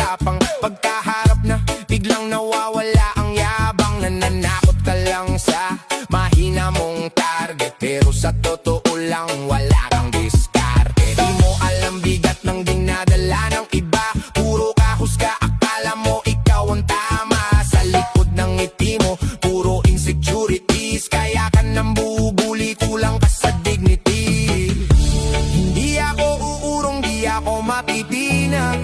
tapang. Pagkaharap na, biglang nawawala ang yabang. Nananakot ka lang sa mahina mong target, pero sa totoo lang wala kang diskarte. Di mo alam bigat ng dinadala ng iba, puro kahusga, akala mo ikaw ang tama. Sa likod ng ngiti mo, puro insecurities, kaya ka nang bubuli, kulang ka sa dignity. Hindi ako uurong, di ako mapipinag,